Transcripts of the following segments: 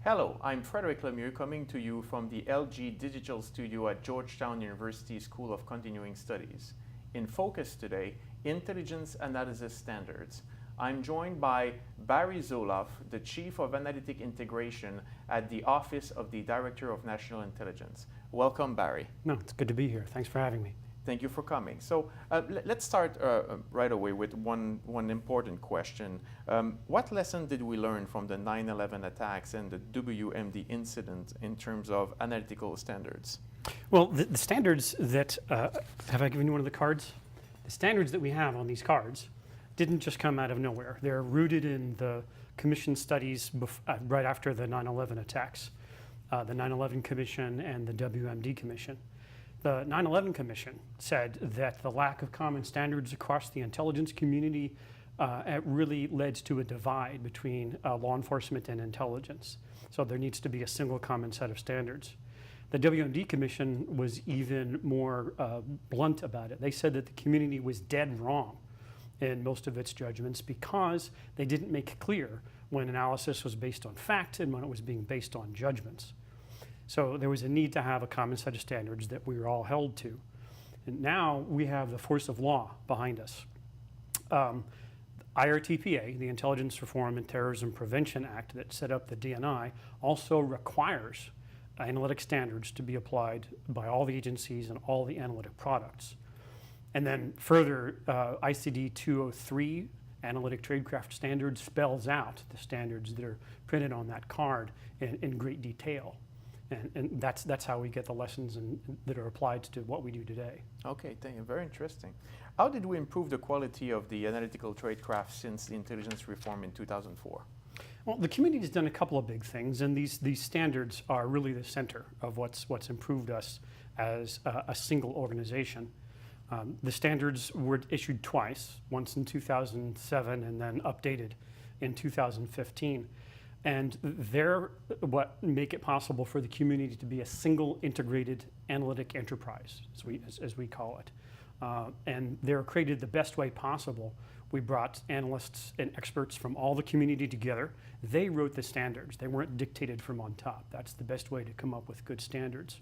Hello, I'm Frederic Lemieux coming to you from the LG Digital Studio at Georgetown University School of Continuing Studies. In focus today, Intelligence Analysis Standards. I'm joined by Barry Zulauf, the Chief of Analytic Integration at the Office of the Director of National Intelligence. Welcome, Barry. No, it's good to be here. Thanks for having me. Thank you for coming. So let's start right away with one important question. What lesson did we learn from the 9/11 attacks and the WMD incident in terms of analytical standards? Well, the standards that, have I given you one of the cards? The standards that we have on these cards didn't just come out of nowhere. They're rooted in the commission studies right after the 9/11 attacks, the 9/11 Commission and the WMD Commission. The 9/11 Commission said that the lack of common standards across the intelligence community really led to a divide between law enforcement and intelligence. So there needs to be a single common set of standards. The WMD Commission was even more blunt about it. They said that the community was dead wrong in most of its judgments because they didn't make clear when analysis was based on fact and when it was being based on judgments. So there was a need to have a common set of standards that we were all held to. And now we have the force of law behind us. IRTPA, the Intelligence Reform and Terrorism Prevention Act that set up the DNI, also requires analytic standards to be applied by all the agencies and all the analytic products. And then further, ICD 203, Analytic Tradecraft Standards, spells out the standards that are printed on that card in great detail. And that's how we get the lessons that are applied to what we do today. Okay, thank you. Very interesting. How did we improve the quality of the analytical tradecraft since the intelligence reform in 2004? Well, the community has done a couple of big things, and these standards are really the center of what's improved us as a single organization. The standards were issued twice, once in 2007 and then updated in 2015. And they're what make it possible for the community to be a single integrated analytic enterprise, as we call it. And they're created the best way possible. We brought analysts and experts from all the community together. They wrote the standards. They weren't dictated from on top. That's the best way to come up with good standards.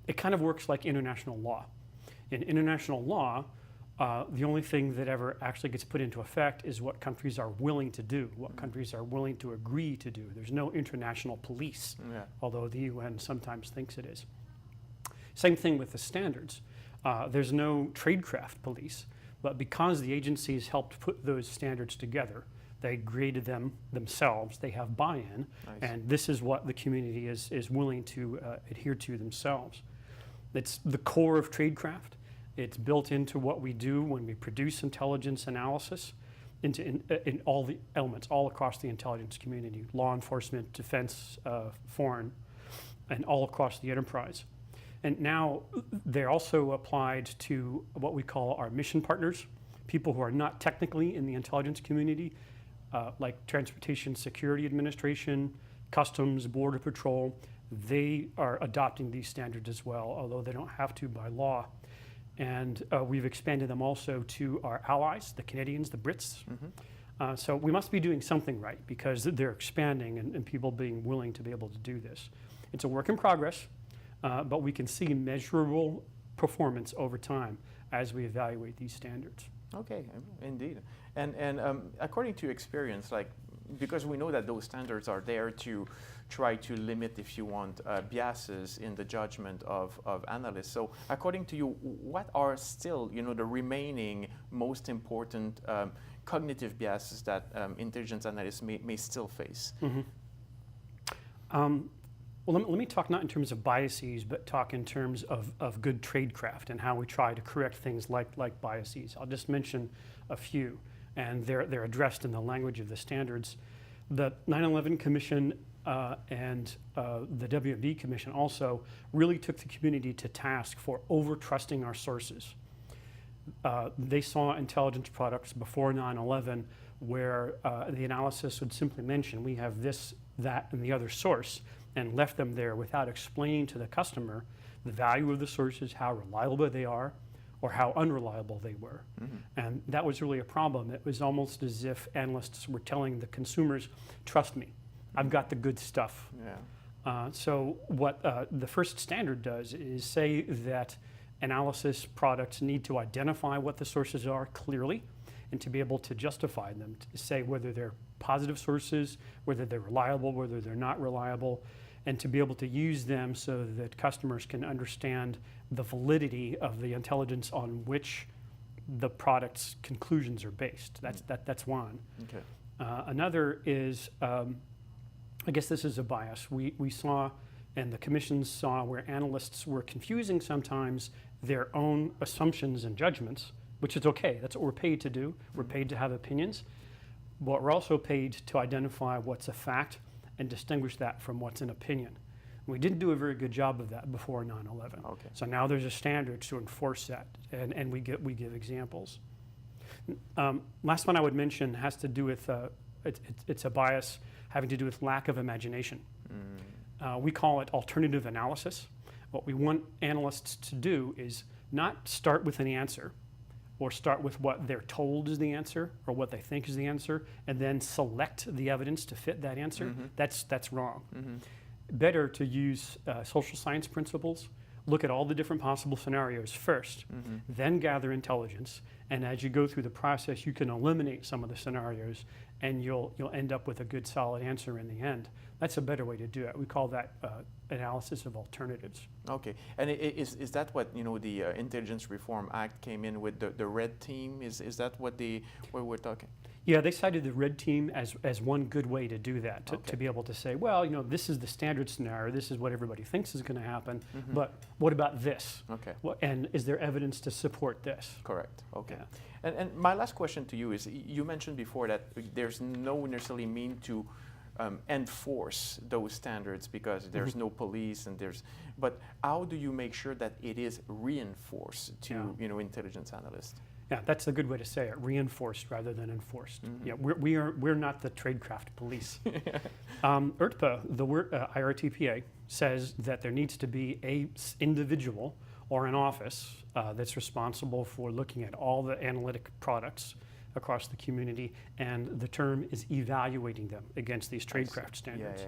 It kind of works like international law. In international law, the only thing that ever actually gets put into effect is what countries are willing to do, what countries are willing to agree to do. There's no international police, although the UN sometimes thinks it is. Same thing with the standards. There's no tradecraft police, but because the agencies helped put those standards together, they graded them themselves, they have buy-in, and this is what the community is willing to adhere to themselves. It's the core of tradecraft. It's built into what we do when we produce intelligence analysis in all the elements, all across the intelligence community, law enforcement, defense, foreign, and all across the enterprise. And now they're also applied to what we call our mission partners, people who are not technically in the intelligence community, like Transportation Security Administration, Customs, Border Patrol. They are adopting these standards as well, although they don't have to by law. And we've expanded them also to our allies, the Canadians, the Brits. So we must be doing something right because they're expanding and people being willing to be able to do this. It's a work in progress, but we can see measurable performance over time as we evaluate these standards. Okay, indeed. And according to experience, because we know that those standards are there to try to limit, if you want, biases in the judgment of analysts. So according to you, what are still, the remaining most important cognitive biases that intelligence analysts may still face? Well, let me talk not in terms of biases, but talk in terms of good tradecraft and how we try to correct things like biases. I'll just mention a few, and they're addressed in the language of the standards. The 9/11 Commission and the WMD Commission also really took the community to task for over-trusting our sources. They saw intelligence products before 9/11 where the analysis would simply mention we have this, that, and the other source, and left them there without explaining to the customer the value of the sources, how reliable they are, or how unreliable they were. And that was really a problem. It was almost as if analysts were telling the consumers, trust me, I've got the good stuff. Yeah. So what the first standard does is say that analysis products need to identify what the sources are clearly and to be able to justify them, to say whether they're positive sources, whether they're reliable, whether they're not reliable, and to be able to use them so that customers can understand the validity of the intelligence on which the product's conclusions are based. That's one. Okay. Another is, I guess this is a bias. We saw, and the commissions saw, where analysts were confusing sometimes their own assumptions and judgments, which is okay. That's what we're paid to do. We're paid to have opinions, but we're also paid to identify what's a fact and distinguish that from what's an opinion. We didn't do a very good job of that before 9/11. Okay. So now there's a standard to enforce that, and we give examples. Last one I would mention has to do with, it's a bias having to do with lack of imagination. We call it alternative analysis. What we want analysts to do is not start with an answer or start with what they're told is the answer or what they think is the answer and then select the evidence to fit that answer. That's wrong. Better to use social science principles, look at all the different possible scenarios first, then gather intelligence, and as you go through the process, you can eliminate some of the scenarios, and you'll end up with a good, solid answer in the end. That's a better way to do it. We call that analysis of alternatives. Okay, and is that what the Intelligence Reform Act came in with the red team? Is that what we're talking? Yeah, they cited the red team as one good way to do that, to be able to say, well, this is the standard scenario, this is what everybody thinks is going to happen, but what about this? Okay. And is there evidence to support this? Correct. Okay. Yeah. And my last question to you is, you mentioned before that there's no necessarily mean to enforce those standards because there's no police but how do you make sure that it is reinforced to intelligence analysts? Yeah, that's a good way to say it, reinforced rather than enforced. Yeah, we're not the tradecraft police. IRTPA, the IRTPA, says that there needs to be a individual or an office that's responsible for looking at all the analytic products across the community, and the term is evaluating them against these tradecraft standards.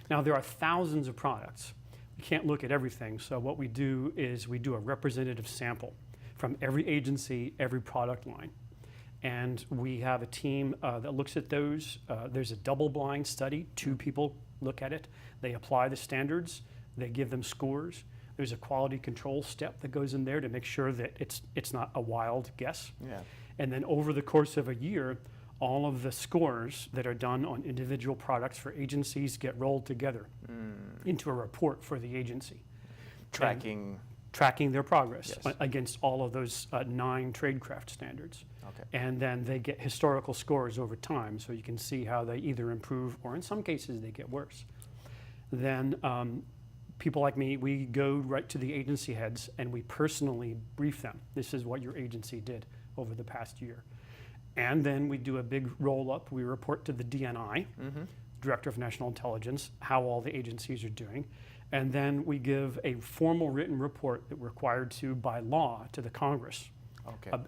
Now, there are thousands of products. We can't look at everything, so what we do is we do a representative sample from every agency, every product line. And we have a team that looks at those. There's a double-blind study. 2 people look at it. They apply the standards. They give them scores. There's a quality control step that goes in there to make sure that it's not a wild guess. Yeah. And then over the course of a year, all of the scores that are done on individual products for agencies get rolled together into a report for the agency. Tracking their progress against all of those 9 tradecraft standards. Okay. And then they get historical scores over time, so you can see how they either improve or in some cases they get worse. Then people like me, we go right to the agency heads and we personally brief them. This is what your agency did over the past year. And then we do a big roll-up. We report to the DNI, Director of National Intelligence, how all the agencies are doing. And then we give a formal written report that we're required to by law to the Congress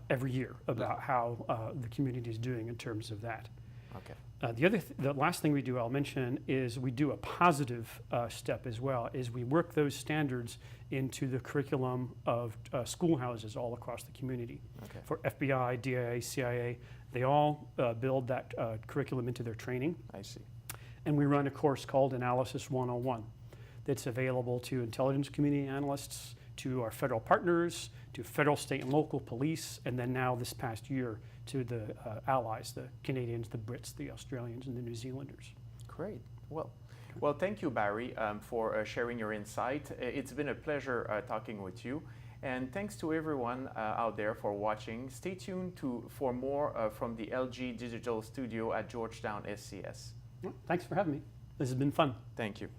every year about how the community is doing in terms of that. Okay. The last thing we do, I'll mention, is we do a positive step as well, is we work those standards into the curriculum of schoolhouses all across the community. Okay. For FBI, DIA, CIA, they all build that curriculum into their training. I see. And we run a course called Analysis 101 that's available to intelligence community analysts, to our federal partners, to federal, state, and local police, and then now this past year to the allies, the Canadians, the Brits, the Australians, and the New Zealanders. Great. Well, thank you, Barry, for sharing your insight. It's been a pleasure talking with you. And thanks to everyone out there for watching. Stay tuned for more from the LG Digital Studio at Georgetown SCS. Well, thanks for having me. This has been fun. Thank you.